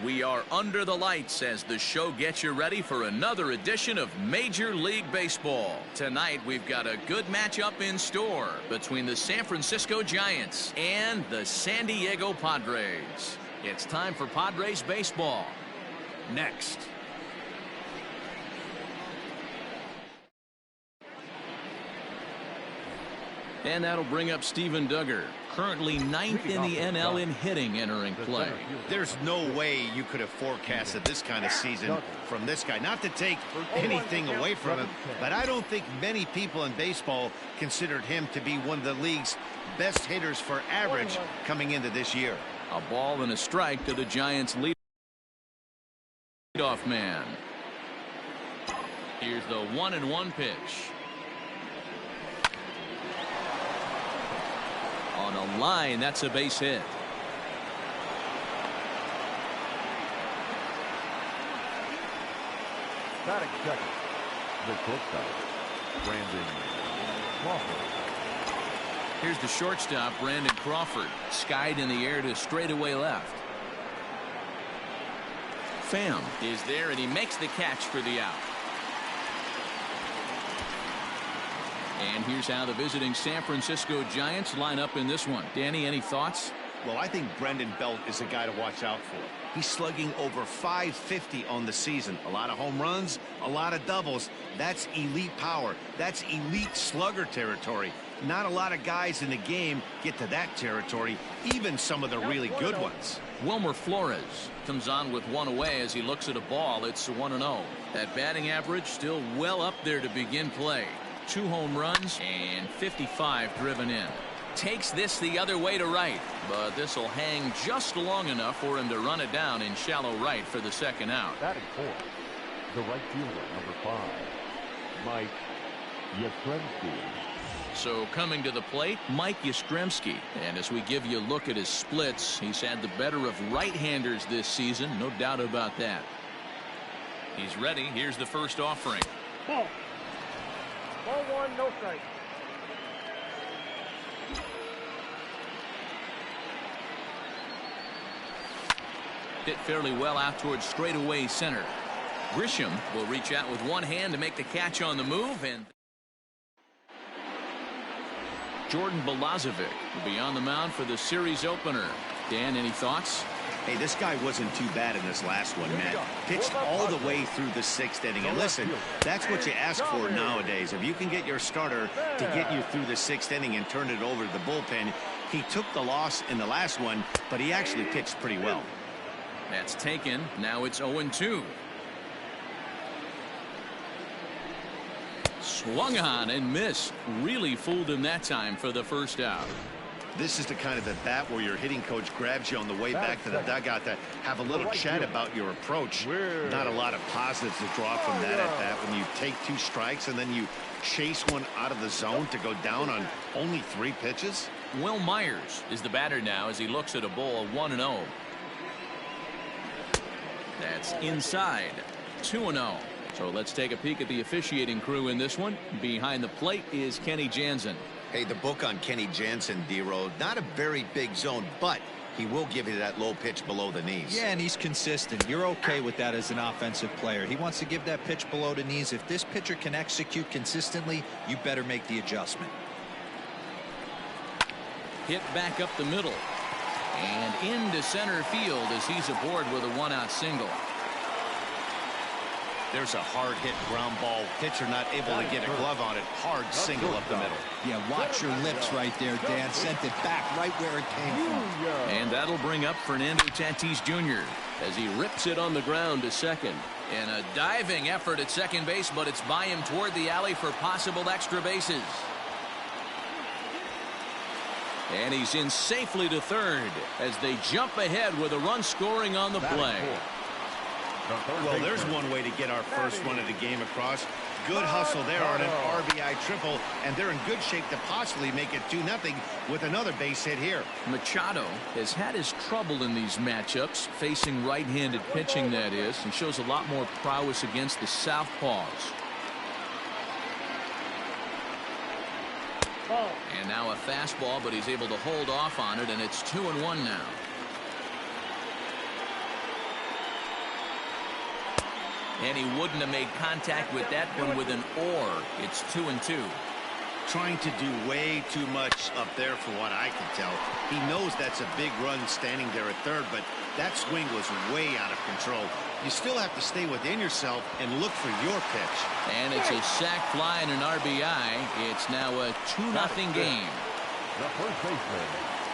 We are under the lights as the show gets you ready for another edition of Major League Baseball. Tonight we've got a good matchup in store between the San Francisco Giants and the San Diego Padres. It's time for Padres baseball. Next. And that'll bring up Steven Duggar, currently 9th in the NL in hitting entering play. There's no way you could have forecasted this kind of season from this guy. Not to take anything away from him, but I don't think many people in baseball considered him to be one of the league's best hitters for average coming into this year. A ball and a strike to the Giants' leadoff man. Here's the 1-1 pitch. On a line, that's a base hit. Batting second, the shortstop, Brandon Crawford. Here's the shortstop, Brandon Crawford, skied in the air to straightaway left. Pham is there, and he makes the catch for the out. And here's how the visiting San Francisco Giants line up in this one. Danny, any thoughts? Well, I think Brendan Belt is a guy to watch out for. He's slugging over .550 on the season. A lot of home runs, a lot of doubles. That's elite power. That's elite slugger territory. Not a lot of guys in the game get to that territory, even some of the really good ones. Wilmer Flores comes on with one away as he looks at a ball. It's 1-0. That batting average still well up there to begin play. 2 home runs and 55 driven in. Takes this the other way to right, but this will hang just long enough for him to run it down in shallow right for the second out. Batting fourth, the right fielder, number 5, Mike Yastrzemski. So coming to the plate, Mike Yastrzemski. And as we give you a look at his splits, he's had the better of right-handers this season, no doubt about that. He's ready. Here's the first offering. Ball 1, no strike. Hit fairly well out towards straightaway center. Grisham will reach out with one hand to make the catch on the move, and Jordan Balazovic will be on the mound for the series opener. Dan, any thoughts? Hey, this guy wasn't too bad in this last one, Matt. Pitched all the way through the 6th inning. And listen, that's what you ask for nowadays. If you can get your starter to get you through the 6th inning and turn it over to the bullpen. He took the loss in the last one, but he actually pitched pretty well. That's taken. Now it's 0-2. Swung on and missed. Really fooled him that time for the first out. This is the kind of at bat where your hitting coach grabs you on the way back to the dugout to have a little chat about your approach. Not a lot of positives to draw from that at bat when you take 2 strikes and then you chase one out of the zone to go down on only 3 pitches. Will Myers is the batter now as he looks at a ball 1-0. That's inside. 2-0. So let's take a peek at the officiating crew in this one. Behind the plate is Kenny Jansen. Hey, the book on Kenny Jansen, D-Road, not a very big zone, but he will give you that low pitch below the knees. Yeah, and he's consistent. You're okay with that as an offensive player. He wants to give that pitch below the knees. If this pitcher can execute consistently, you better make the adjustment. Hit back up the middle. And into center field as he's aboard with a 1-out single. There's a hard hit ground ball. Pitcher not able to get a glove on it. Hard single up the middle. Yeah, watch your lips right there, Dan. Sent it back right where it came from. And that'll bring up Fernando Tatis Jr. as he rips it on the ground to second. And a diving effort at second base, but it's by him toward the alley for possible extra bases. And he's in safely to third as they jump ahead with a run scoring on the play. Well, there's one way to get our first run of the game across. Good hustle there on an RBI triple, and they're in good shape to possibly make it 2-0 with another base hit here. Machado has had his trouble in these matchups, facing right-handed pitching, that is, and shows a lot more prowess against the southpaws. And now a fastball, but he's able to hold off on it, and it's 2-1 now. And he wouldn't have made contact with that one with an or. It's 2-2. Trying to do way too much up there for what I can tell. He knows that's a big run standing there at third, but that swing was way out of control. You still have to stay within yourself and look for your pitch. And it's a sac fly and an RBI. It's now a 2-0 game. The first baseman.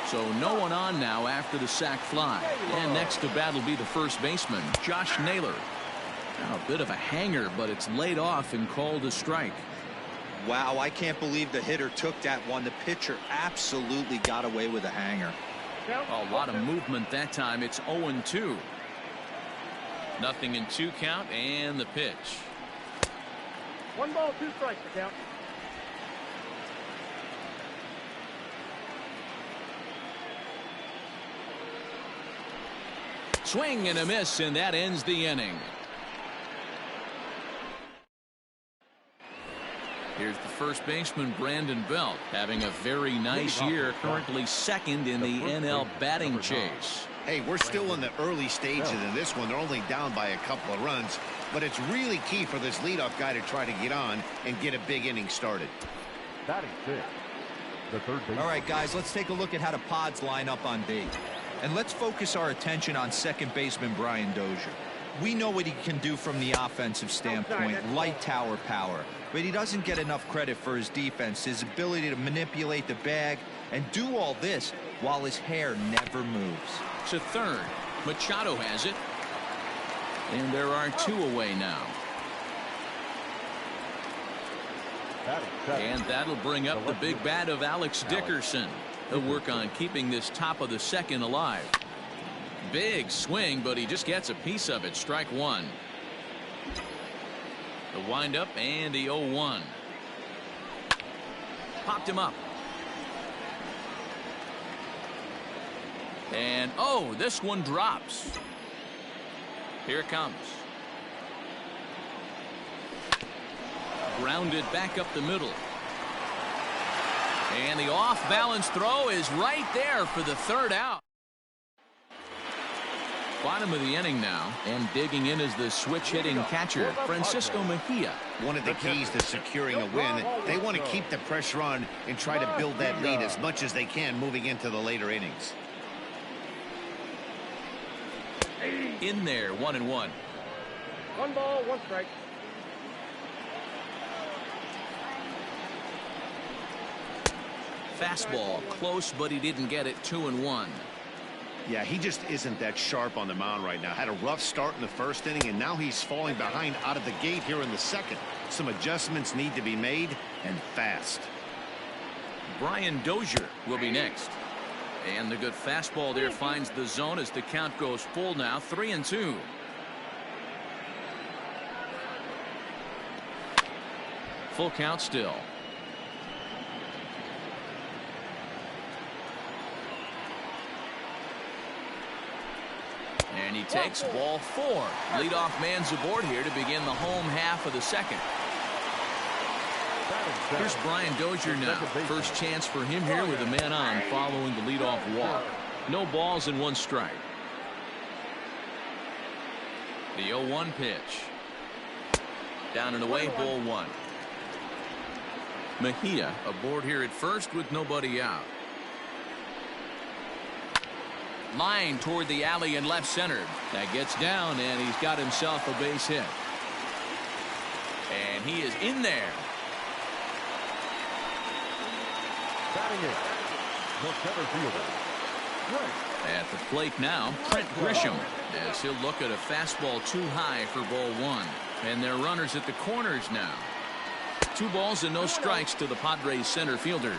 So no one on now after the sac fly. And next to bat will be the first baseman, Josh Naylor. Now a bit of a hanger, but it's laid off and called a strike. Wow, I can't believe the hitter took that one. The pitcher absolutely got away with a hanger. A lot of movement that time. It's 0-2. 0-2 count and the pitch. 1 ball, 2 strikes to count. Swing and a miss, and that ends the inning. Here's the first baseman, Brandon Belt, having a very nice year, currently second in the NL batting chase. Hey, we're still in the early stages in this one. They're only down by a couple of runs, but it's really key for this leadoff guy to try to get on and get a big inning started. Batting fifth. The third baseman. All right, guys, let's take a look at how the Pods line up on D. And let's focus our attention on second baseman Brian Dozier. We know what he can do from the offensive standpoint, light tower power. But he doesn't get enough credit for his defense, his ability to manipulate the bag and do all this while his hair never moves. To third, Machado has it. And there are 2 away now. And that'll bring up the big bat of Alex Dickerson. He'll work on keeping this top of the second alive. Big swing, but he just gets a piece of it. Strike 1. The windup and the 0-1. Popped him up. And oh, this one drops. Here it comes. Grounded back up the middle. And the off-balance throw is right there for the third out. Bottom of the inning now, and digging in is the switch-hitting catcher, Francisco Mejia. One of the keys to securing a win, they want to keep the pressure on and try to build that lead as much as they can moving into the later innings. In there, 1-1. 1 ball, 1 strike. Fastball, close, but he didn't get it. 2-1. Yeah, he just isn't that sharp on the mound right now. Had a rough start in the first inning, and now he's falling behind out of the gate here in the second. Some adjustments need to be made, and fast. Brian Dozier will be next. And the good fastball there finds the zone as the count goes full now. 3-2. Full count still. And he takes ball 4. Leadoff man's aboard here to begin the home half of the second. Here's Brian Dozier now. First chance for him here with a man on following the leadoff walk. No balls and 1 strike. The 0-1 pitch. Down and away, ball 1. Mejia aboard here at first with nobody out. Line toward the alley and left center. That gets down, and he's got himself a base hit. And he is in there. Batting it. The center fielder. At the plate now, Trent Grisham, as he'll look at a fastball too high for ball 1. And they're runners at the corners now. 2 balls and no strikes to the Padres center fielder.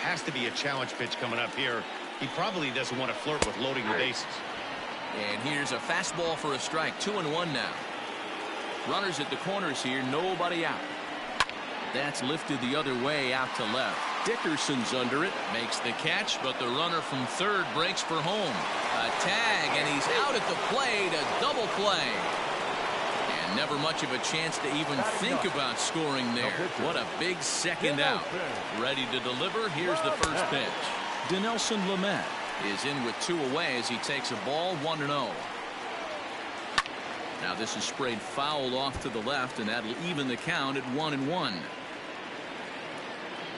Has to be a challenge pitch coming up here. He probably doesn't want to flirt with loading the bases. And here's a fastball for a strike. 2-1 now. Runners at the corners here, nobody out. That's lifted the other way out to left. Dickerson's under it, makes the catch, but the runner from third breaks for home. A tag, and he's out at the plate, a double play. And never much of a chance to even think about scoring there. What a big second out. Ready to deliver, here's the first pitch. Dinelson Lamet is in with 2 away as he takes a ball. 1-0. Now this is sprayed foul off to the left, and that'll even the count at 1-1.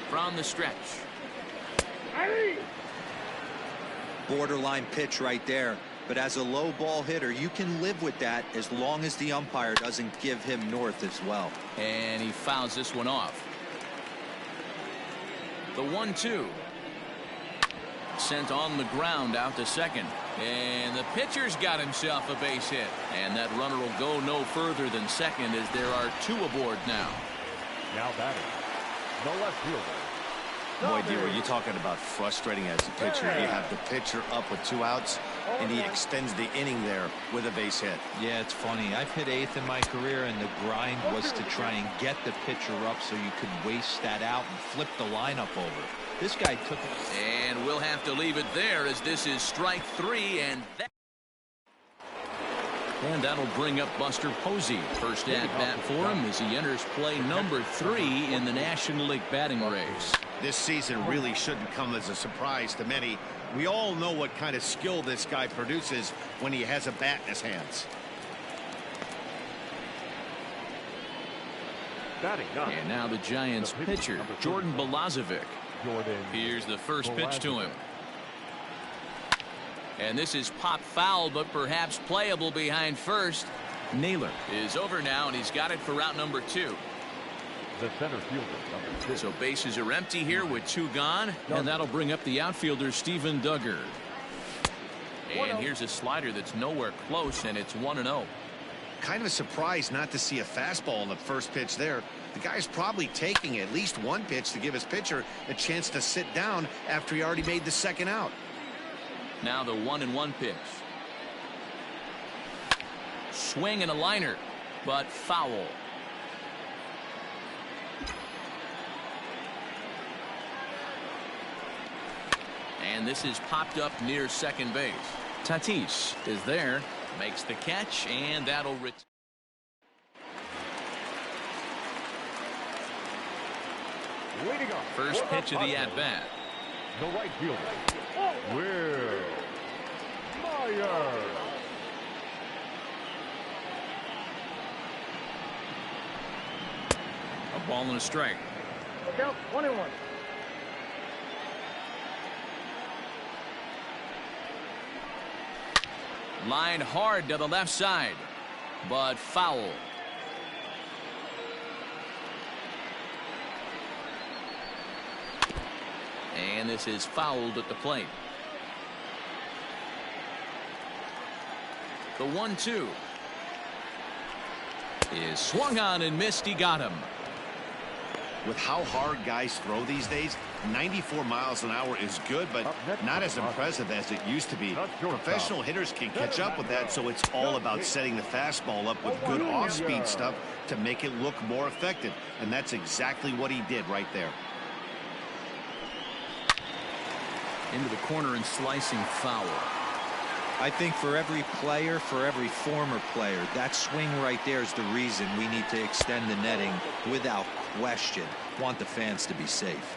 From the stretch. Borderline pitch right there. But as a low ball hitter, you can live with that as long as the umpire doesn't give him north as well. And he fouls this one off. The 1-2. Sent on the ground out to second. And the pitcher's got himself a base hit. And that runner will go no further than second as there are 2 aboard now. Now batting, the left fielder. Boy, D-Roy, you're talking about frustrating as a pitcher. You have the pitcher up with 2 outs, and he extends the inning there with a base hit. Yeah, it's funny. I've hit 8th in my career, and the grind was to try and get the pitcher up so you could waste that out and flip the lineup over. This guy took it. And we'll have to leave it there as this is strike 3, and that'll bring up Buster Posey. First at bat for him as he enters play number 3 in the National League batting race. This season really shouldn't come as a surprise to many. We all know what kind of skill this guy produces when he has a bat in his hands. Batting 9. And now the Giants pitcher, Jordan Balazovic. Here's the first pitch to him. And this is pop foul, but perhaps playable behind first. Naylor is over now, and he's got it for out number 2. The center fielder, number 2. So bases are empty here with 2 gone, and that'll bring up the outfielder Steven Duggar. And here's a slider that's nowhere close, and it's 1-0. Kind of a surprise not to see a fastball on the first pitch there. The guy's probably taking at least 1 pitch to give his pitcher a chance to sit down after he already made the second out. Now the 1-1 pitch. Swing and a liner, but foul. And this is popped up near second base. Tatis is there, makes the catch, and that'll return. First pitch of the at-bat. The right fielder, Will Myers. A ball and a strike. Count 1-1. Line hard to the left side, but foul. And this is fouled at the plate. The 1-2 is swung on and missed. He got him. With how hard guys throw these days, 94 miles an hour is good, but not as impressive as it used to be. Professional hitters can catch up with that, so it's all about setting the fastball up with good off-speed stuff to make it look more effective, and that's exactly what he did right there. Into the corner and slicing foul. I think for every player, for every former player, that swing right there is the reason we need to extend the netting without question. Want the fans to be safe.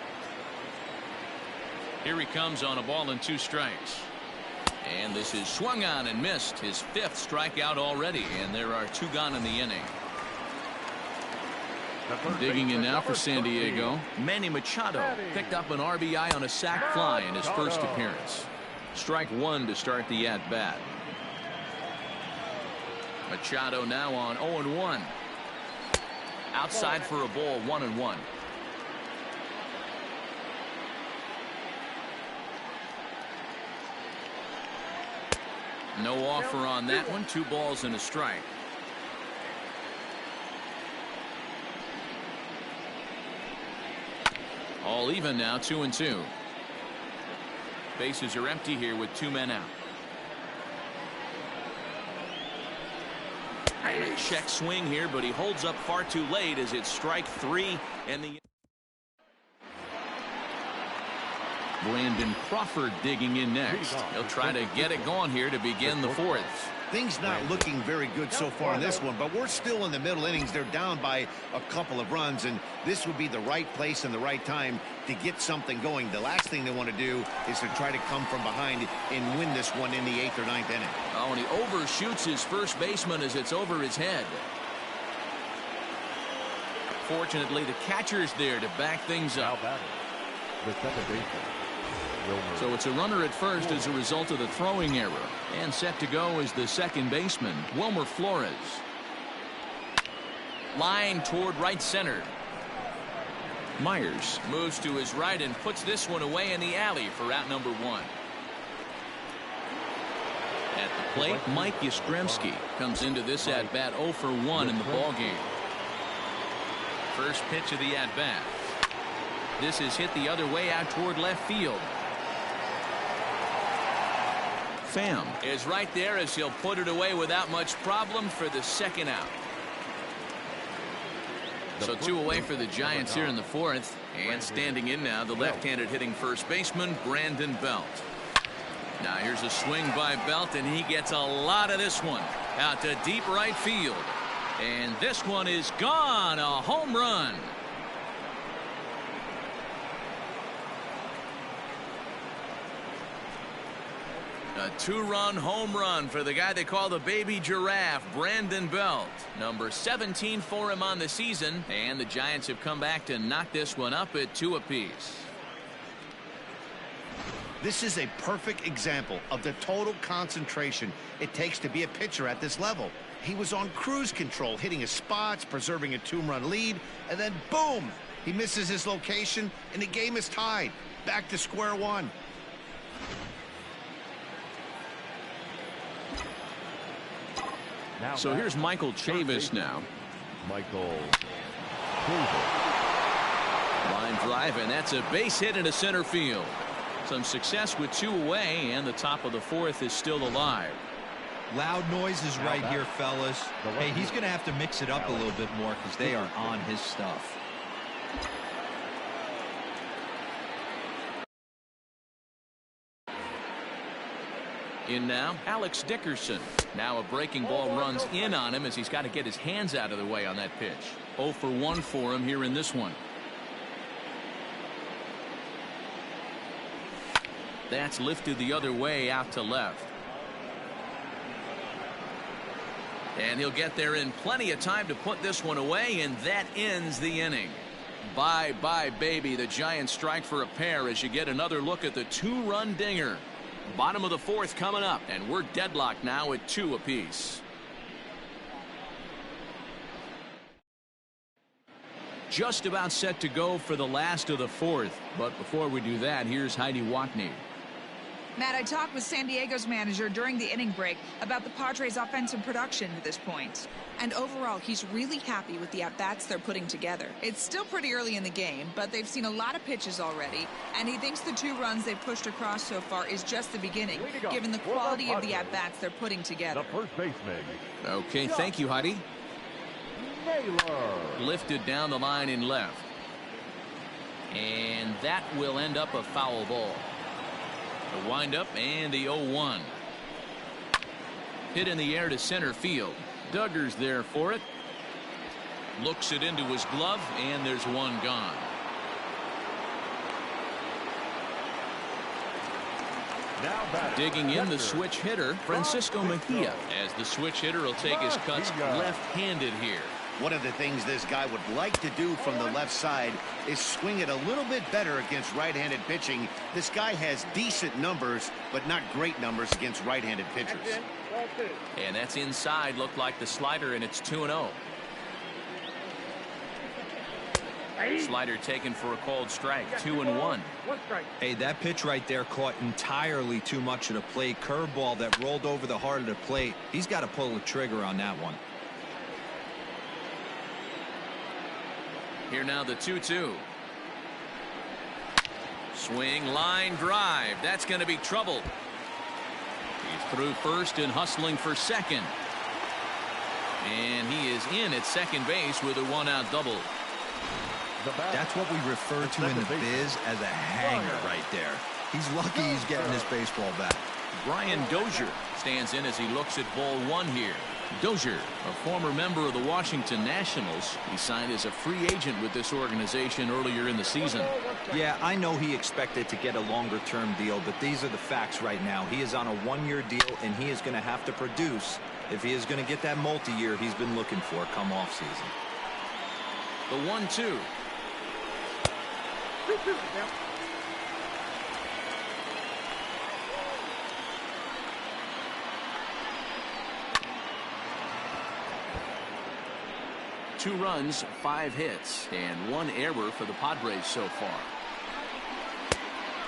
Here he comes on a ball and 2 strikes. And this is swung on and missed. His 5th strikeout already, and there are 2 gone in the inning. Digging in now for San Diego, Manny Machado picked up an RBI on a sac fly in his first appearance. Strike 1 to start the at-bat. Machado now on 0-1. Outside for a ball, 1-1. No offer on that one. 2 balls and a strike. All even now, 2-2. Bases are empty here with 2 men out. And a check swing here, but he holds up far too late as it's strike 3 and the Brandon Crawford digging in next. He'll try to get it going here to begin the fourth. Things not looking very good so far in this one, but we're still in the middle innings. They're down by a couple of runs, and this would be the right place and the right time to get something going. The last thing they want to do is to try to come from behind and win this one in the 8th or 9th inning. Oh, and he overshoots his first baseman as it's over his head. Fortunately, the catcher's there to back things up. The second baseman. So it's a runner at first as a result of the throwing error. And set to go is the second baseman, Wilmer Flores. Line toward right center. Myers moves to his right and puts this one away in the alley for out number 1. At the plate, Mike Yastrzemski comes into this at-bat 0 for 1 in the ballgame. First pitch of the at-bat. This is hit the other way out toward left field. Pham is right there as he'll put it away without much problem for the second out. So 2 away for the Giants here in the 4th. And standing in now, the left-handed hitting first baseman, Brandon Belt. Now here's a swing by Belt, and he gets a lot of this one out to deep right field. And this one is gone. A home run. A 2-run home run for the guy they call the baby giraffe, Brandon Belt. Number 17 for him on the season, and the Giants have come back to knock this one up at 2 apiece. This is a perfect example of the total concentration it takes to be a pitcher at this level. He was on cruise control, hitting his spots, preserving a 2-run lead, and then boom, he misses his location, and the game is tied. Back to square one. So here's Michael Chavis now. Michael Line drive, and that's a base hit into center field. Some success with 2 away, and the top of the 4th is still alive. Loud noises right here, fellas. Hey, he's going to have to mix it up a little bit more because they are on his stuff. In now, Alex Dickerson. Now a breaking ball runs in on him as he's got to get his hands out of the way on that pitch. 0 for 1 for him here in this one. That's lifted the other way out to left. And he'll get there in plenty of time to put this one away, and that ends the inning. Bye-bye, baby. The Giants strike for a pair as you get another look at the 2-run dinger. Bottom of the 4th coming up, and we're deadlocked now at 2 apiece. Just about set to go for the last of the 4th, but before we do that, here's Heidi Watney. Matt, I talked with San Diego's manager during the inning break about the Padres' offensive production to this point. And overall, he's really happy with the at-bats they're putting together. It's still pretty early in the game, but they've seen a lot of pitches already, and he thinks the 2 runs they've pushed across so far is just the beginning, given the quality of the at-bats they're putting together. The first baseman. Okay, thank you, Heidi. Lifted down the line in left. And that will end up a foul ball. The windup and the 0-1. Hit in the air to center field. Duggar's there for it. Looks it into his glove, and there's one gone. Digging in the switch hitter, Francisco Mejia, as the switch hitter will take his cuts left-handed here. One of the things this guy would like to do from the left side is swing it a little bit better against right-handed pitching. This guy has decent numbers, but not great numbers against right-handed pitchers. And that's inside. Looked like the slider, and it's 2-0. Slider taken for a called strike. 2-1. Hey, that pitch right there caught entirely too much of the plate. Curveball that rolled over the heart of the plate. He's got to pull the trigger on that one. Here now the 2-2. Swing, line drive. That's going to be trouble. He's through first and hustling for second. And he is in at second base with a 1-out double. That's what we refer to in the biz as a hanger right there. He's lucky he's getting his baseball back. Brian Dozier stands in as he looks at ball one here. Dozier, a former member of the Washington Nationals. He signed as a free agent with this organization earlier in the season. Yeah, I know he expected to get a longer-term deal, but these are the facts right now. He is on a one-year deal, and he is going to have to produce if he is going to get that multi-year he's been looking for come off-season. The 1-2. 2-2 now. Two runs, 5 hits, and 1 error for the Padres so far.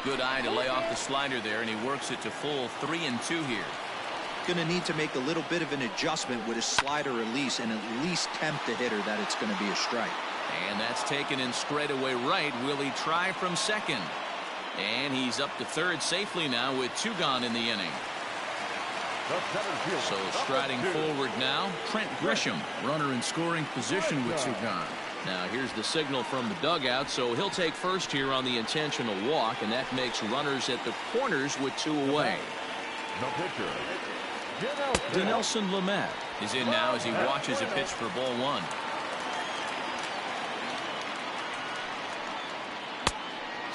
Good eye to lay off the slider there, and he works it to full 3-2 here. Going to need to make a little bit of an adjustment with his slider release and at least tempt the hitter that it's going to be a strike. And that's taken in straightaway right. Will he try from second? And he's up to third safely now with 2 gone in the inning. So striding forward now, Trent Grisham, runner in scoring position with 2 gone. Now here's the signal from the dugout, so he'll take first here on the intentional walk, and that makes runners at the corners with 2 away. Dinelson Lamet is in now as he watches a pitch for ball 1.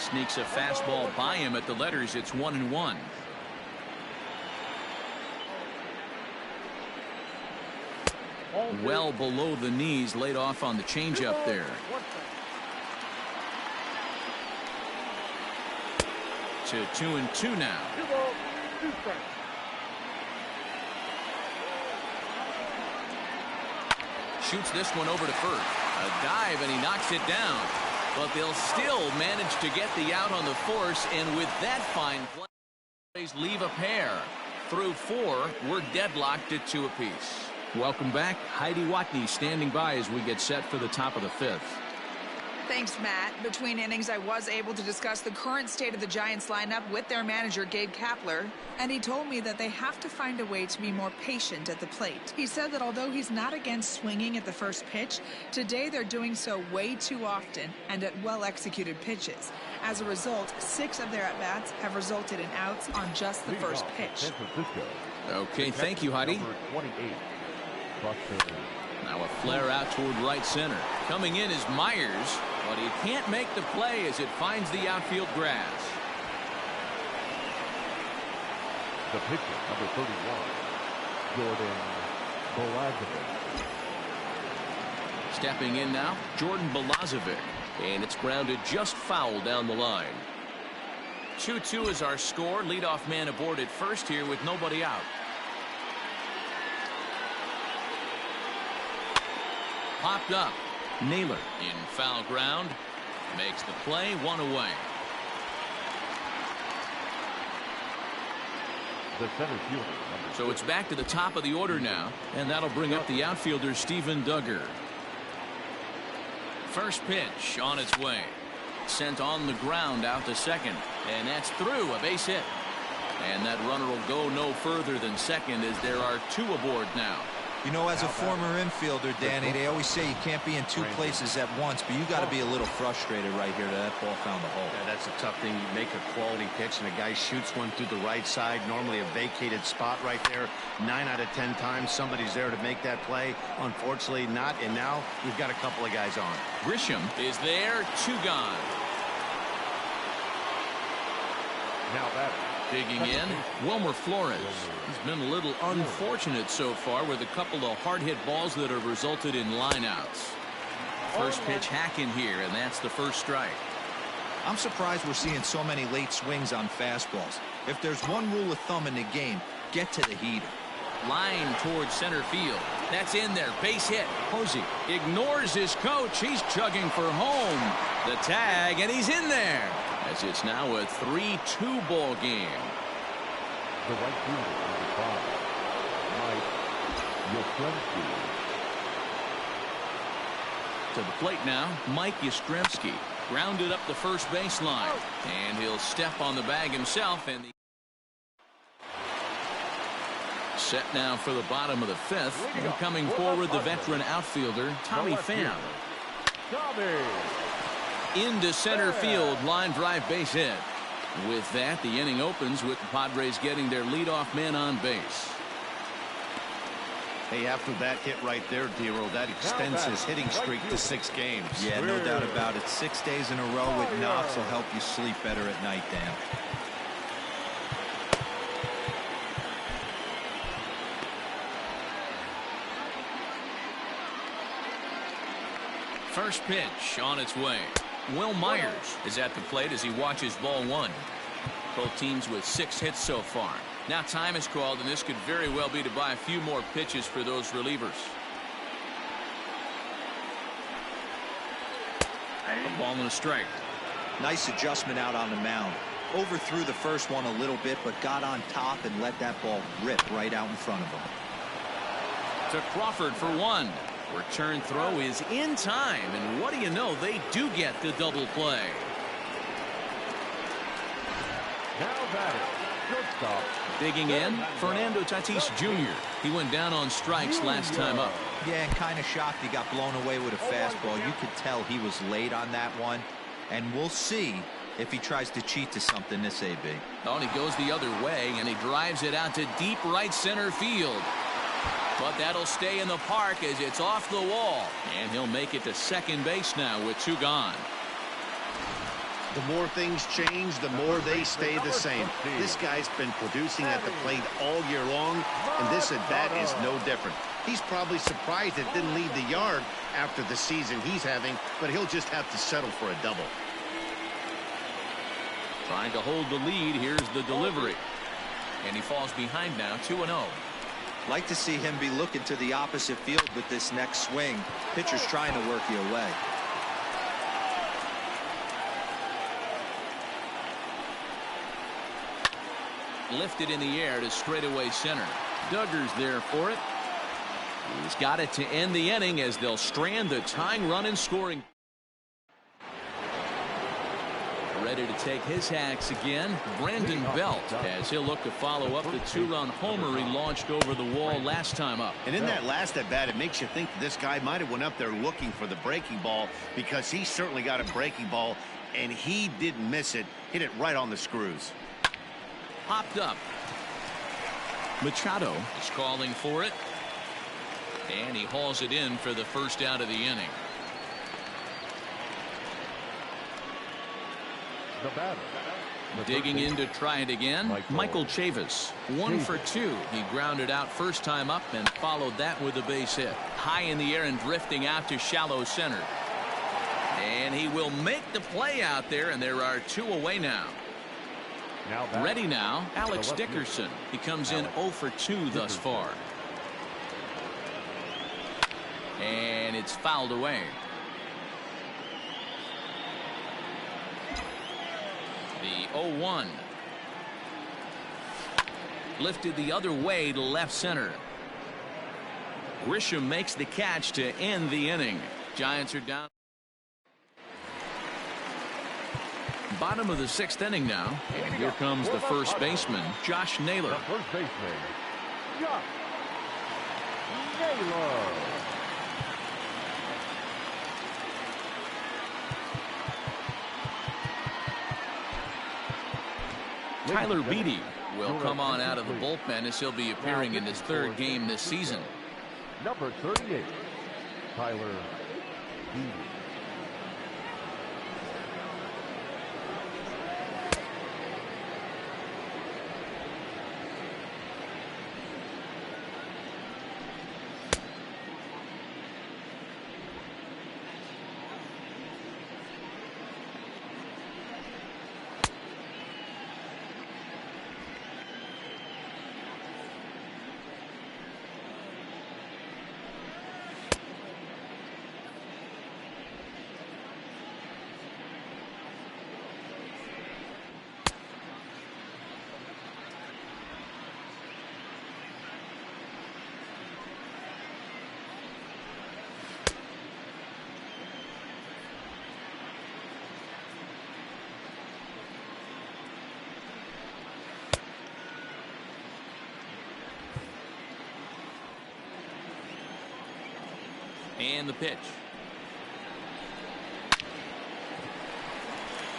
Sneaks a fastball by him at the letters. It's 1-1. Well below the knees, laid off on the changeup there. To 2-2 now. 2 balls, 2 strikes. Shoots this one over to first. A dive, and he knocks it down. But they'll still manage to get the out on the force, and with that fine play, leave a pair. Through 4, we're deadlocked at 2 apiece. Welcome back. Heidi Watney standing by as we get set for the top of the 5th. Thanks, Matt. Between innings, I was able to discuss the current state of the Giants lineup with their manager, Gabe Kapler, and he told me that they have to find a way to be more patient at the plate. He said that although he's not against swinging at the first pitch, today they're doing so way too often and at well-executed pitches. As a result, 6 of their at-bats have resulted in outs on just the first pitch. Okay, thank you, Heidi. Now a flare out toward right center. Coming in is Myers, but he can't make the play as it finds the outfield grass. The pitcher, number 31, Jordan Balazovic. Stepping in now, Jordan Balazovic, and it's grounded just foul down the line. 2-2 is our score. Leadoff man aboard at first here with nobody out. Popped up. Naylor in foul ground. Makes the play, 1 away. The center fielder. So it's back to the top of the order now, and that'll bring up the outfielder Steven Duggar. First pitch on its way. Sent on the ground out to second, and that's through, a base hit. And that runner will go no further than second as there are 2 aboard now. You know, as a former infielder, Danny, they always say you can't be in 2 places at once, but you got to be a little frustrated right here that ball found the hole. Yeah, that's a tough thing. You make a quality pitch and a guy shoots one through the right side, normally a vacated spot right there. 9 out of 10 times somebody's there to make that play. Unfortunately not, and now we've got a couple of guys on. Grisham is there, 2 gone. Now that Digging in, Wilmer Flores. He's been a little unfortunate so far with a couple of hard-hit balls that have resulted in lineouts. First pitch hack in here, and that's the first strike. I'm surprised we're seeing so many late swings on fastballs. If there's one rule of thumb in the game, get to the heater. Line towards center field. That's in there. Base hit. Posey ignores his coach. He's chugging for home. The tag, and he's in there. As it's now a 3-2 ball game. the right fielder, number 5, Mike Yastrzemski. To the plate now, Mike Yastrzemski. Grounded up the first baseline. And he'll step on the bag himself. And set now for the bottom of the 5th. And coming forward, the veteran outfielder, Tommy Pham. into center field, line drive base hit. With that, the inning opens with the Padres getting their leadoff man on base. Hey, after that hit right there, Dero, that extends his hitting streak to 6 games. Yeah, no doubt about it. 6 days in a row with knocks will help you sleep better at night, Dan. First pitch on its way. Will Myers is at the plate as he watches ball 1. Both teams with 6 hits so far. Now time is called, and this could very well be to buy a few more pitches for those relievers. A ball and a strike. Nice adjustment out on the mound. Overthrew the first one a little bit, but got on top and let that ball rip right out in front of him. To Crawford for 1. Return throw is in time, and what do you know, they do get the double play. Now batting, shortstop. Digging in, Fernando Tatis Jr. He went down on strikes last time up. Yeah, and kind of shocked he got blown away with a fastball. You could tell he was late on that one, and we'll see if he tries to cheat to something this AB. Oh, and he goes the other way, and he drives it out to deep right center field. But that'll stay in the park as it's off the wall, and he'll make it to second base now with 2 gone. The more things change, the more they stay the same. This guy's been producing at the plate all year long, and this at-bat is no different. He's probably surprised it didn't leave the yard after the season he's having, but he'll just have to settle for a double. Trying to hold the lead. Here's the delivery. And he falls behind now, 2-0. Like to see him be looking to the opposite field with this next swing. Pitcher's trying to work you away. Lifted in the air to straightaway center. Duggar's there for it. He's got it to end the inning as they'll strand the tying run in scoring. Ready to take his hacks again, Brandon Belt, as he'll look to follow up the 2-run homer he launched over the wall last time up. And in that last at-bat, it makes you think that this guy might have went up there looking for the breaking ball, because he certainly got a breaking ball, and he didn't miss it. Hit it right on the screws. Popped up. Machado is calling for it. And he hauls it in for the first out of the inning. The batter. Digging in to try it again, Michael Chavis. 1 for 2. He grounded out first time up and followed that with a base hit. High in the air and drifting out to shallow center. And he will make the play out there, and there are 2 away now. Ready now, Alex Dickerson. He comes in 0 for 2 thus far. And it's fouled away. The 0-1. Lifted the other way to left center. Grisham makes the catch to end the inning. Giants are down. Bottom of the 6th inning now, and here comes the first baseman, Josh Naylor. The first baseman, Josh Naylor. Tyler Beede will come on out of the bullpen as he'll be appearing in his 3rd game this season. Number 38, Tyler Beede. And the pitch.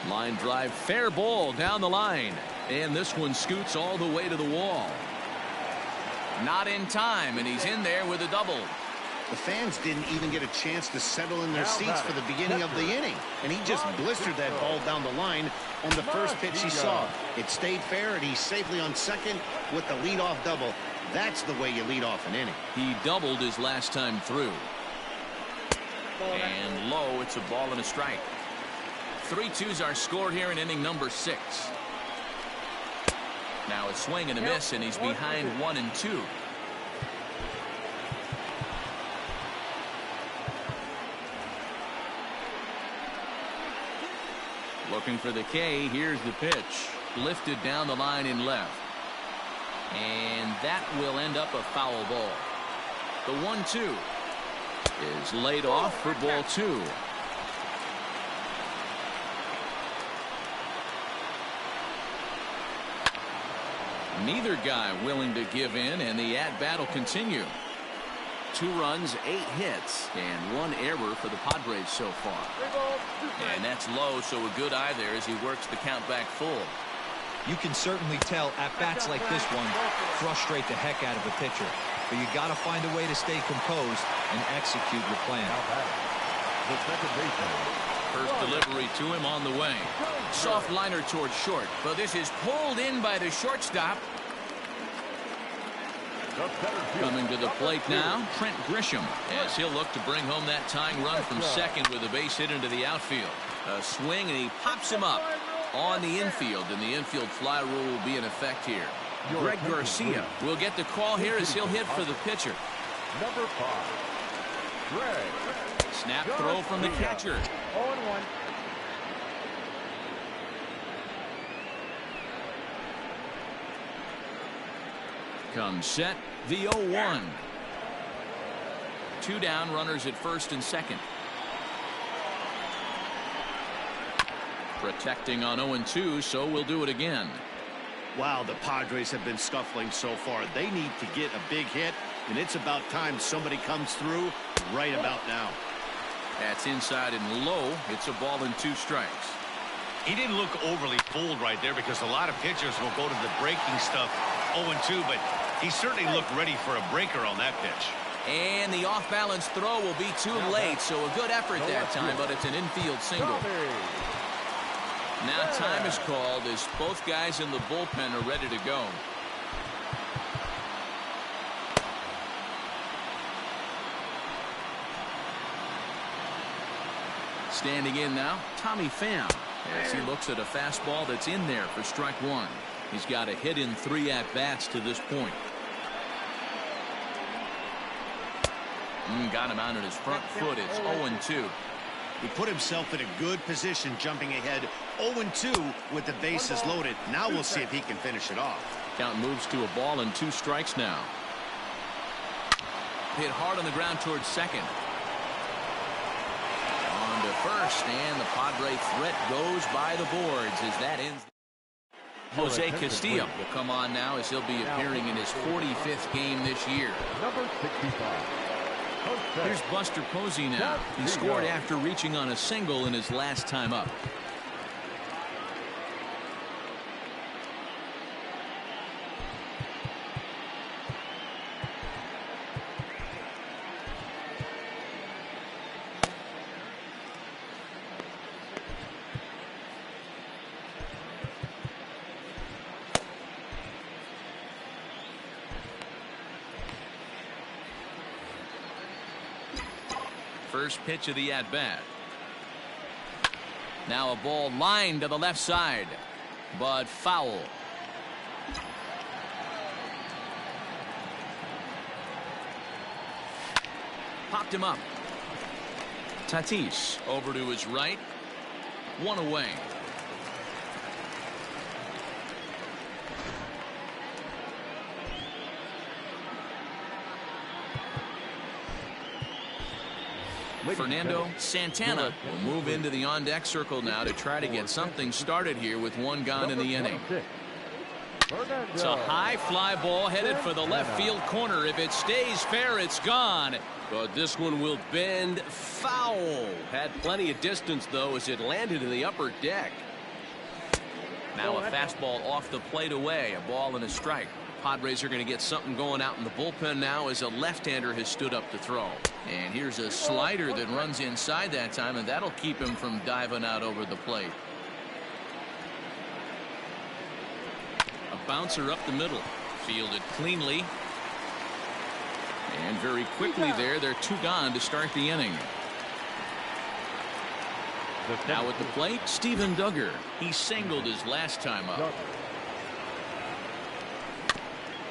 Line drive, fair ball down the line. And this one scoots all the way to the wall. Not in time, and he's in there with a double. The fans didn't even get a chance to settle in their seats for the beginning of the inning. And he just blistered that ball down the line on the first pitch he saw. It stayed fair, and he's safely on second with the leadoff double. That's the way you lead off an inning. He doubled his last time through. And low, it's a ball and a strike. 3-2s are scored here in inning number 6. Now a swing and a miss, and he's behind 1-2. Looking for the K. Here's the pitch. Lifted down the line in left. And that will end up a foul ball. The 1-2 is laid off for ball 2. Neither guy willing to give in, and the at-bat will continue. 2 runs, 8 hits, and 1 error for the Padres so far. And that's low, so a good eye there as he works the count back full. You can certainly tell at-bats like this one frustrate the heck out of a pitcher. But you got to find a way to stay composed and execute your plan. The second baseman. First delivery to him on the way. Soft liner towards short, but this is pulled in by the shortstop. Coming to the plate now, Trent Grisham, as he'll look to bring home that tying run from second with a base hit into the outfield. A swing, and he pops him up on the infield, and the infield fly rule will be in effect here. Greg Garcia will get the call here as he'll hit for the pitcher. Number 5, Greg. Snap throw from the catcher. 0-1. Comes set, the 0-1. 2 down, runners at first and second. Protecting on 0-2, so we'll do it again. Wow, the Padres have been scuffling so far. They need to get a big hit, and it's about time somebody comes through right about now. That's inside and low. It's a ball and 2 strikes. He didn't look overly fooled right there because a lot of pitchers will go to the breaking stuff 0-2, but he certainly looked ready for a breaker on that pitch. And the off-balance throw will be too late, so a good effort that time, but it's an infield single. Now time is called as both guys in the bullpen are ready to go. Standing in now, Tommy Pham, as he looks at a fastball that's in there for strike 1. He's got a hit in 3 at-bats to this point. Got him out on his front foot. It's 0-2. He put himself in a good position jumping ahead 0-2 with the bases loaded. Now we'll see if he can finish it off. Count moves to a ball and 2 strikes now. Hit hard on the ground towards second. On to first, and the Padre threat goes by the boards as that ends. Jose Castillo will come on now as he'll be appearing in his 45th game this year. Number 65. Here's Buster Posey now. He scored after reaching on a single in his last time up. First pitch of the at-bat. Now a ball lined to the left side, but foul. Popped him up. Tatis over to his right. 1 away. Fernando Santana will move into the on-deck circle now to try to get something started here with 1 gone in the inning. It's a high fly ball headed for the left field corner. If it stays fair, it's gone. But this one will bend foul. Had plenty of distance, though, as it landed in the upper deck. Now a fastball off the plate away, a ball and a strike. Padres are going to get something going out in the bullpen now as a left-hander has stood up to throw. And here's a slider that runs inside that time, and that'll keep him from diving out over the plate. A bouncer up the middle, fielded cleanly. And very quickly there, they're 2 gone to start the inning. Now at the plate, Steven Duggar. He singled his last time up.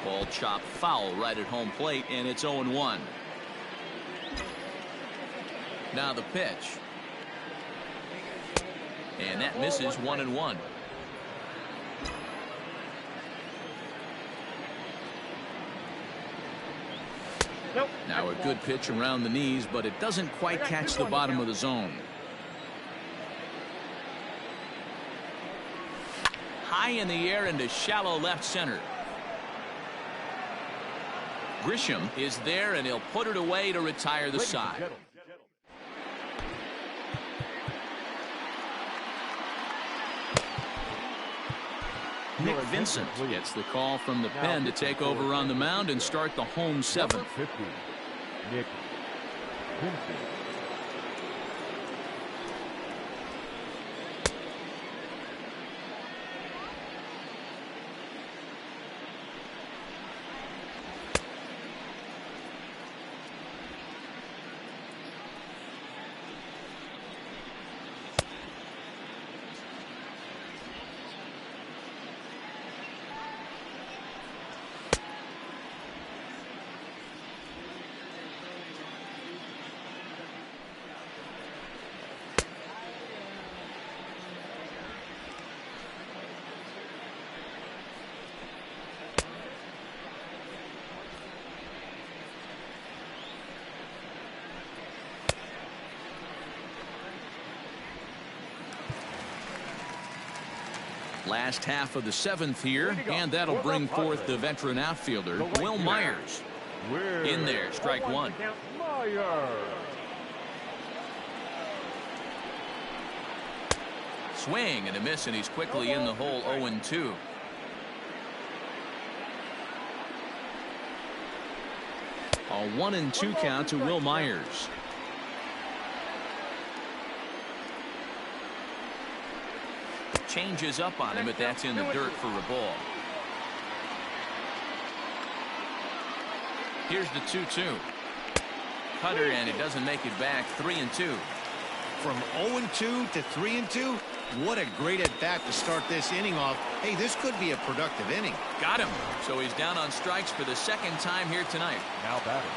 Ball chopped foul right at home plate, and it's 0-1. Now the pitch. And that misses 1-1. Now a good pitch around the knees, but it doesn't quite catch the bottom of the zone. High in the air into shallow left center. Grisham is there, and he'll put it away to retire the side. Nick Vincent gets the call from the pen to take over on the mound and start the home 7th. Nick Vincent. Last half of the 7th here, and that'll bring forth the veteran outfielder, Will Myers. In there, strike 1. Swing and a miss, and he's quickly in the hole. 0-2. A 1-2 count to Will Myers. Changes up on him, but that's in the dirt for a ball. Here's the 2-2. Cutter, and it doesn't make it back. 3-2. From 0-2 to 3-2, what a great at bat to start this inning off. Hey, this could be a productive inning. Got him. So he's down on strikes for the 2nd time here tonight. Now batting.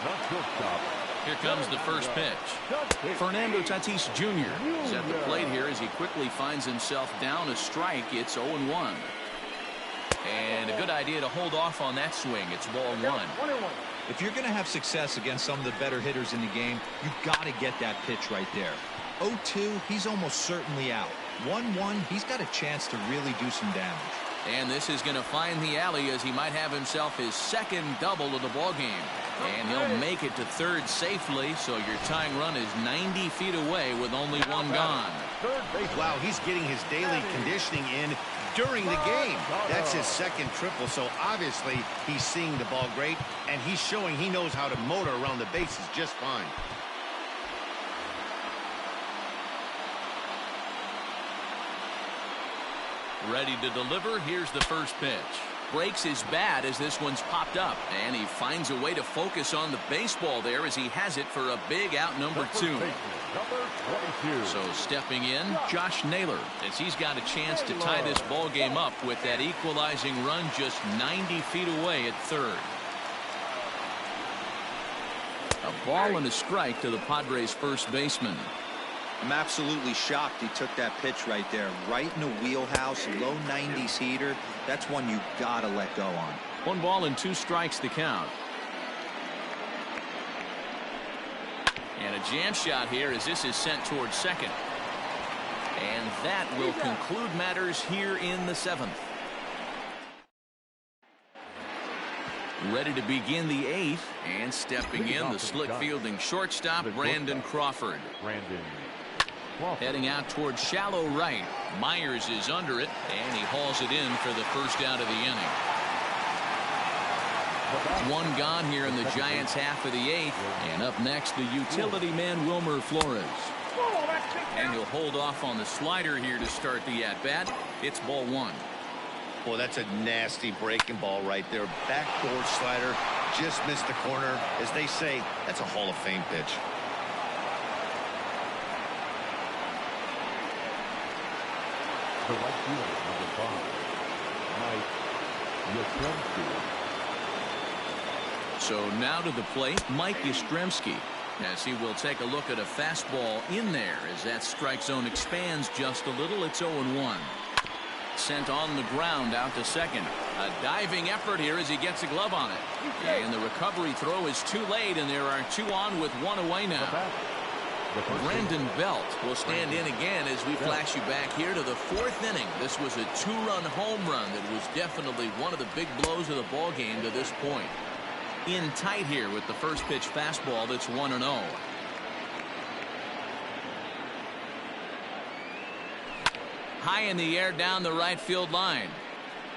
Not shortstop. Here comes the first pitch. Fernando Tatis Jr. is at the plate here as he quickly finds himself down a strike. It's 0-1. And a good idea to hold off on that swing. It's ball 1. If you're going to have success against some of the better hitters in the game, you've got to get that pitch right there. 0-2, he's almost certainly out. 1-1, he's got a chance to really do some damage. And this is going to find the alley as he might have himself his 2nd double of the ball game. And he'll make it to 3rd safely, so your tying run is 90 feet away with only 1 gone. Wow, he's getting his daily conditioning in during the game. That's his 2nd triple, so obviously he's seeing the ball great, and he's showing he knows how to motor around the bases just fine. Ready to deliver. Here's the first pitch. Breaks his bat as this one's popped up, and he finds a way to focus on the baseball there as he has it for a big out number 2. So stepping in, Josh Naylor, as he's got a chance to tie this ball game up with that equalizing run just 90 feet away at 3rd. A ball and a strike to the Padres' first baseman. I'm absolutely shocked he took that pitch right there. Right in the wheelhouse, low 90s heater. That's one you gotta let go on. 1 ball and 2 strikes the count. And a jam shot here as this is sent towards 2nd. And that will conclude matters here in the 7th. Ready to begin the 8th, and stepping in, the slick fielding shortstop, Brandon Crawford. Heading out towards shallow right. Myers is under it, and he hauls it in for the first out of the inning. One gone here in the Giants' half of the 8th. And up next, the utility man, Wilmer Flores. And he'll hold off on the slider here to start the at-bat. It's ball 1. Boy, that's a nasty breaking ball right there. Backdoor slider. Just missed the corner. As they say, that's a Hall of Fame pitch. The right fielder, number 5, Mike Yastrzemski. So now to the plate, Mike Yastrzemski, as he will take a look at a fastball in there as that strike zone expands just a little. It's 0-1. Sent on the ground out to second. A diving effort here as he gets a glove on it. And the recovery throw is too late, and there are 2 on with 1 away now. Brandon Belt will stand in again as we flash you back here to the 4th inning. This was a 2-run home run that was definitely one of the big blows of the ball game to this point. In tight here with the first pitch fastball that's 1-0. High in the air down the right field line.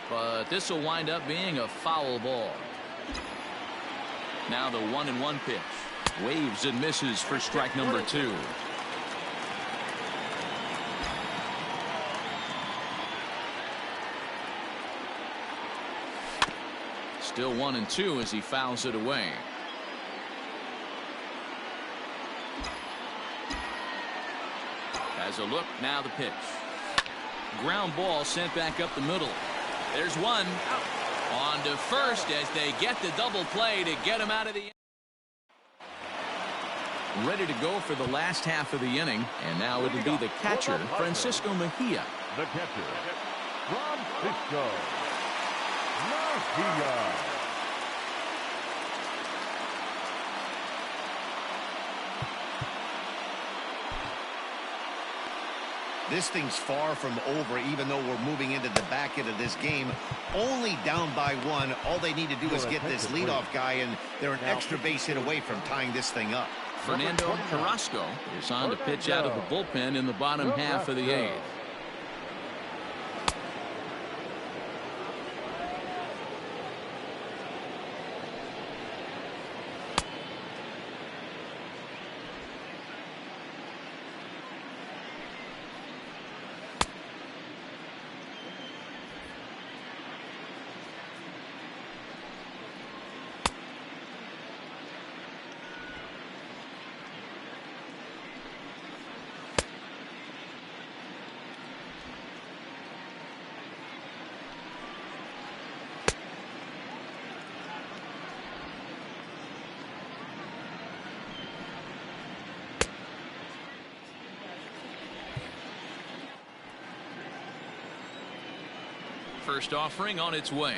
But this will wind up being a foul ball. Now the 1-1 pitch. Waves and misses for strike number 2. Still 1-2 as he fouls it away. Has a look, now the pitch. Ground ball sent back up the middle. There's one. On to first as they get the double play to get him out of the inning. Ready to go for the last half of the inning, and now it'll be the catcher, Francisco Mejia. The catcher, Francisco Mejia. This thing's far from over, even though we're moving into the back end of this game. Only down by 1. All they need to do is get this leadoff guy, and they're an extra base hit away from tying this thing up. Fernando Carrasco is on to pitch out of the bullpen in the bottom half of the 8th. First offering on its way.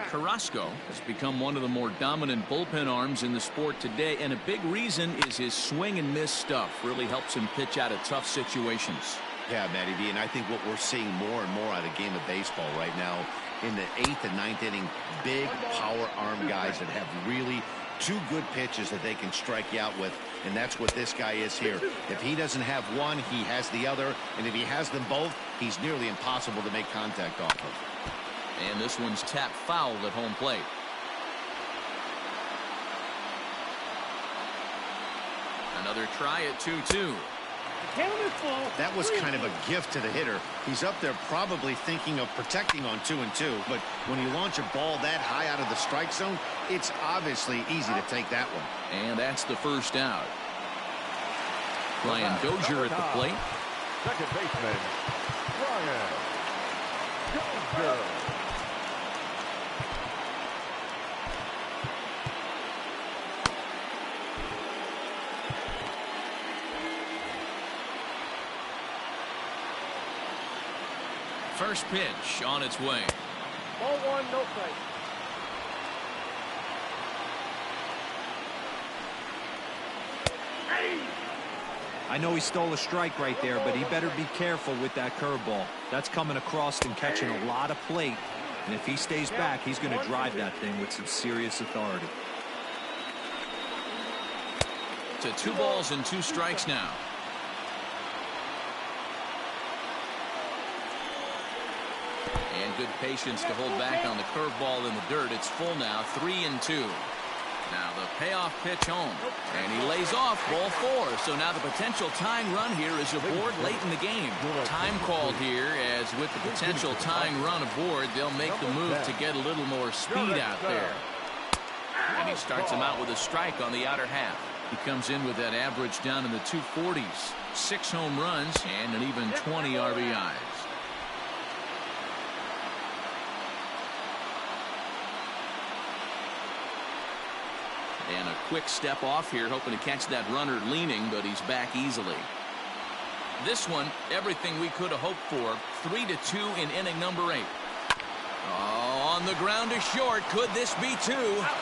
Carrasco has become one of the more dominant bullpen arms in the sport today, and a big reason is his swing and miss stuff. Really helps him pitch out of tough situations. Yeah, Matty D, and I think what we're seeing more and more out of game of baseball right now in the 8th and 9th inning, big power arm guys that have really 2 good pitches that they can strike you out with, and that's what this guy is here. If he doesn't have one, he has the other, and if he has them both, he's nearly impossible to make contact off of. And this one's tapped foul at home plate. Another try at 2-2. That was kind of a gift to the hitter. He's up there probably thinking of protecting on 2-2, but when you launch a ball that high out of the strike zone, it's obviously easy to take that one. And that's the first out. Brian Dozier at the plate. Second baseman, Brian Dozier. First pitch on its way. Ball 1, no strike. I know he stole a strike right there, but he better be careful with that curveball. That's coming across and catching a lot of plate. And if he stays back, he's going to drive that thing with some serious authority. To 2 balls and 2 strikes now. And good patience to hold back on the curveball in the dirt. It's full now, 3-2. Now the payoff pitch home. And he lays off ball 4. So now the potential tying run here is aboard late in the game. Time called here, as with the potential tying run aboard, they'll make the move to get a little more speed out there. And he starts him out with a strike on the outer half. He comes in with that average down in the 240s. 6 home runs and an even 20 RBIs. And a quick step off here, hoping to catch that runner leaning, but he's back easily. This one, everything we could have hoped for. 3-2 in inning number 8. Oh, on the ground to short. Could this be 2?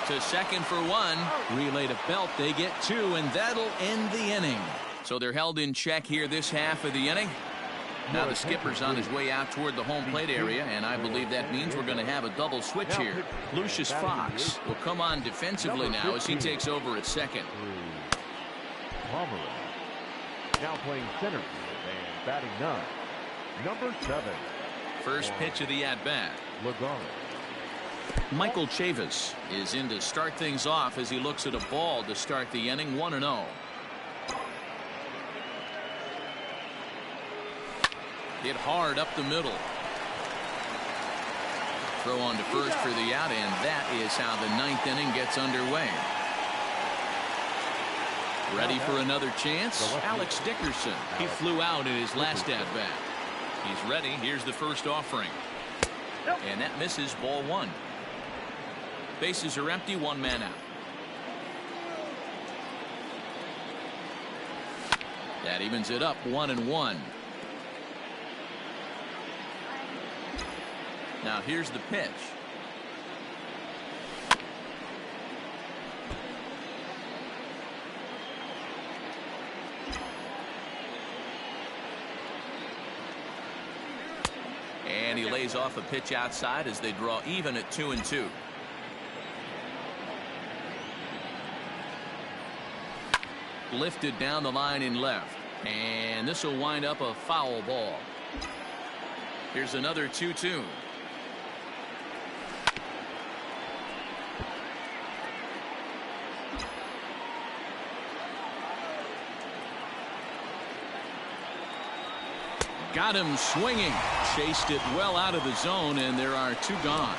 To second for 1. Relay to Belt. They get 2, and that'll end the inning. So they're held in check here this half of the inning. Now the skipper's on his way out toward the home plate area, and I believe that means we're going to have a double switch here. Lucius Fox will come on defensively now as he takes over at second. Pomeroy now playing center and batting 9. Number 7. First pitch of the at-bat. Michael Chavis is in to start things off as he looks at a ball to start the inning, 1-0. Hit hard up the middle. Throw on to first for the out, and that is how the 9th inning gets underway. Ready for another chance? Alex Dickerson. He flew out in his last at-bat. He's ready. Here's the first offering. And that misses, ball 1. Bases are empty, 1 man out. That evens it up, 1-1. Now here's the pitch. And he lays off a pitch outside as they draw even at 2-2. Lifted down the line in left. And this will wind up a foul ball. Here's another 2-2. Got him swinging. Chased it well out of the zone, and there are 2 gone.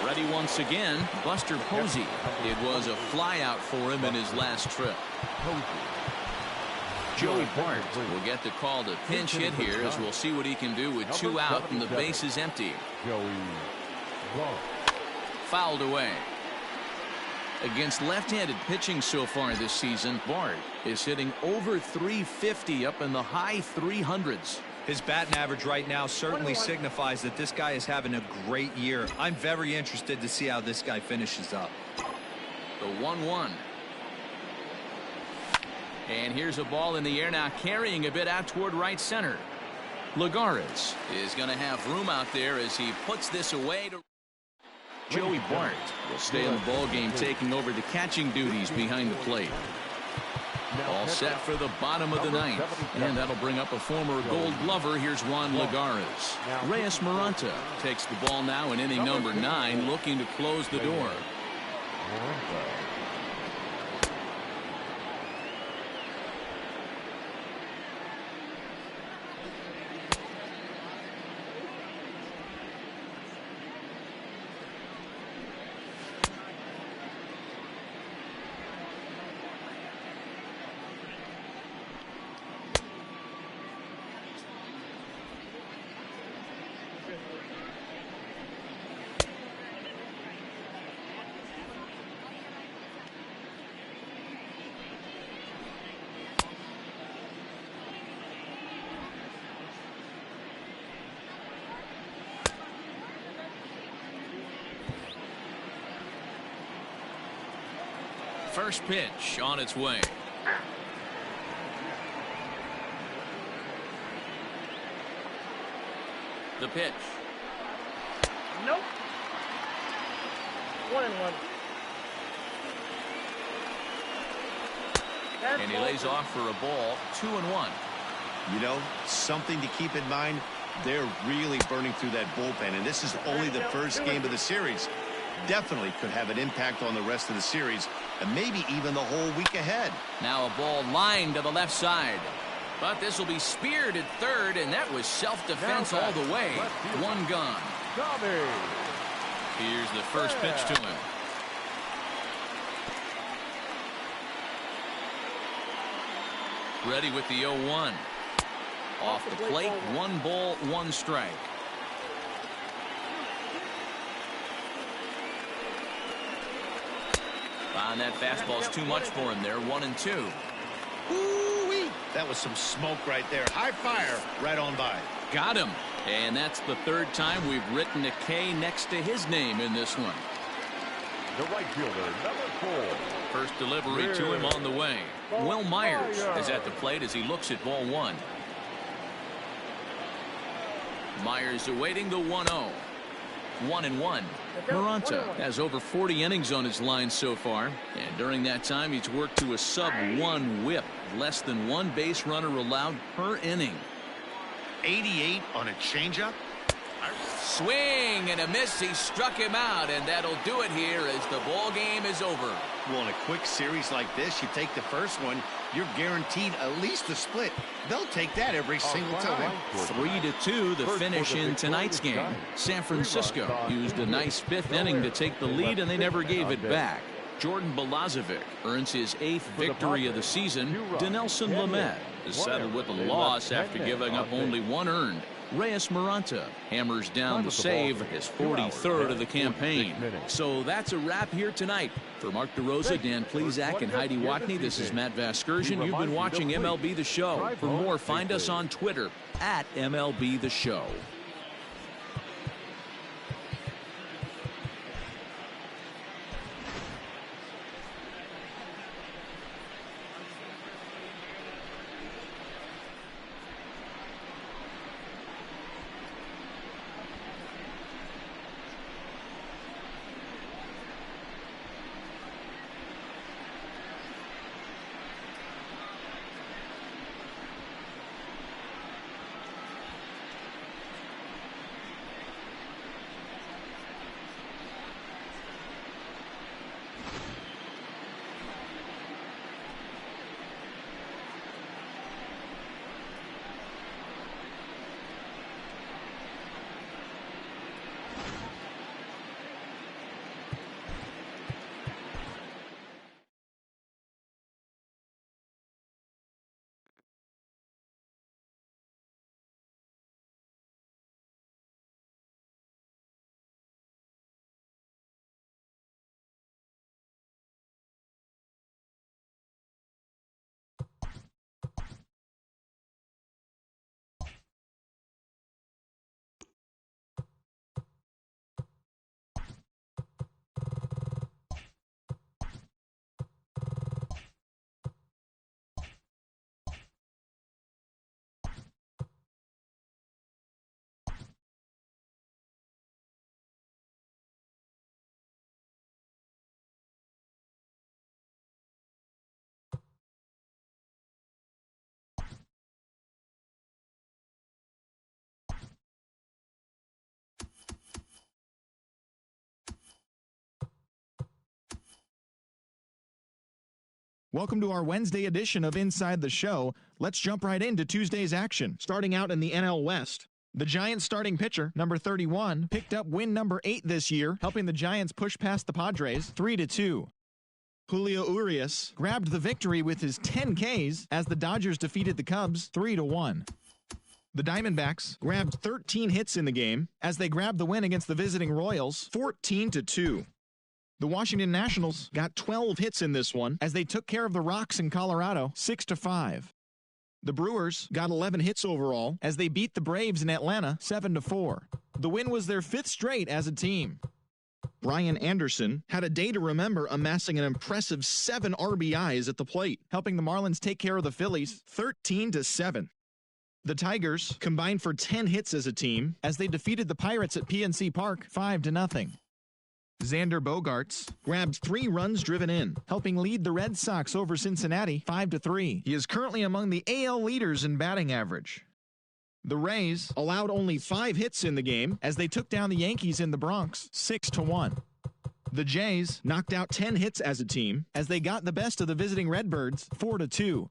Ready once again, Buster Posey. It was a fly out for him in his last trip. Joey Bart will get the call to pinch hit here, as we'll see what he can do with 2 out and the base is empty. Fouled away. Against left-handed pitching so far this season, Bart is hitting over 350, up in the high 300s. His batting average right now certainly signifies that this guy is having a great year. I'm very interested to see how this guy finishes up. The 1-1. And here's a ball in the air now, carrying a bit out toward right center. Lagares is going to have room out there as he puts this away to Joey Bart. Will stay in the ball game, taking over the catching duties behind the plate. All set for the bottom of the 9th, and that'll bring up a former Gold Glover. Here's Juan Lagares. Reyes Maranta takes the ball now in inning number 9, looking to close the door. First pitch on its way. The pitch. Nope. 1-1. And he lays off for a ball, 2-1. You know, something to keep in mind. They're really burning through that bullpen, and this is only the first game of the series. Definitely could have an impact on the rest of the series, and maybe even the whole week ahead. Now a ball lined to the left side. But this will be speared at third, and that was self-defense all the way. One gone. Here's the first pitch to him. Ready with the 0-1. Off the plate, 1 ball, 1 strike. And that fastball's too much for him there. 1-2. Woo-wee. That was some smoke right there. High fire right on by. Got him. And that's the 3rd time we've written a K next to his name in this one. The right fielder, number 4. First delivery to him on the way. Will Myers is at the plate as he looks at ball 1. Myers awaiting the 1-0. 1-1. Maranta has over 40 innings on his line so far, and during that time he's worked to a sub-1 whip, less than 1 base runner allowed per inning. 88 on a changeup. Swing and a miss. He struck him out, and that'll do it here as the ball game is over. Well, in a quick series like this, you take the first one, you're guaranteed at least a split. They'll take that every single time. 3-2 the finish in tonight's game. San Francisco used a nice 5th inning to take the lead, and they never gave it back. Jordan Balazovic earns his 8th victory of the season. Dinelson Lamet is settled with a loss after giving up only 1 earned. Reyes Maranta hammers down the save, his 43rd of the campaign. So that's a wrap here tonight. For Mark DeRosa, Dan Plesac, and Heidi Watney, this is Matt Vasgersian. You've been watching MLB The Show. For more, find us on Twitter at MLB The Show. Welcome to our Wednesday edition of Inside the Show. Let's jump right into Tuesday's action. Starting out in the NL West, the Giants starting pitcher, number 31, picked up win number 8 this year, helping the Giants push past the Padres 3-2. Julio Urias grabbed the victory with his 10 Ks as the Dodgers defeated the Cubs 3-1. The Diamondbacks grabbed 13 hits in the game as they grabbed the win against the visiting Royals 14-2. The Washington Nationals got 12 hits in this one as they took care of the Rocks in Colorado 6-5. The Brewers got 11 hits overall as they beat the Braves in Atlanta 7-4. The win was their 5th straight as a team. Brian Anderson had a day to remember, amassing an impressive 7 RBIs at the plate, helping the Marlins take care of the Phillies 13-7. The Tigers combined for 10 hits as a team as they defeated the Pirates at PNC Park 5-0. Xander Bogaerts grabbed 3 runs driven in, helping lead the Red Sox over Cincinnati 5-3. He is currently among the AL leaders in batting average. The Rays allowed only 5 hits in the game as they took down the Yankees in the Bronx 6-1. The Jays knocked out 10 hits as a team as they got the best of the visiting Redbirds 4-2.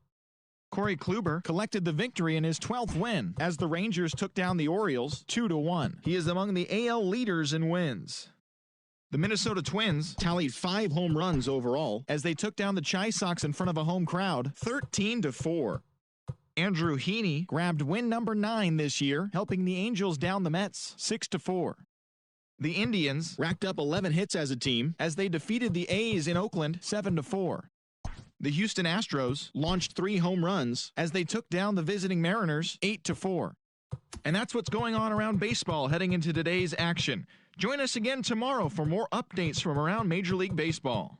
Corey Kluber collected the victory in his 12th win as the Rangers took down the Orioles 2-1. He is among the AL leaders in wins. The Minnesota Twins tallied 5 home runs overall as they took down the Chi Sox in front of a home crowd 13-4. Andrew Heaney grabbed win number 9 this year, helping the Angels down the Mets 6-4. The Indians racked up 11 hits as a team as they defeated the A's in Oakland 7-4. The Houston Astros launched 3 home runs as they took down the visiting Mariners 8-4. And that's what's going on around baseball heading into today's action. Join us again tomorrow for more updates from around Major League Baseball.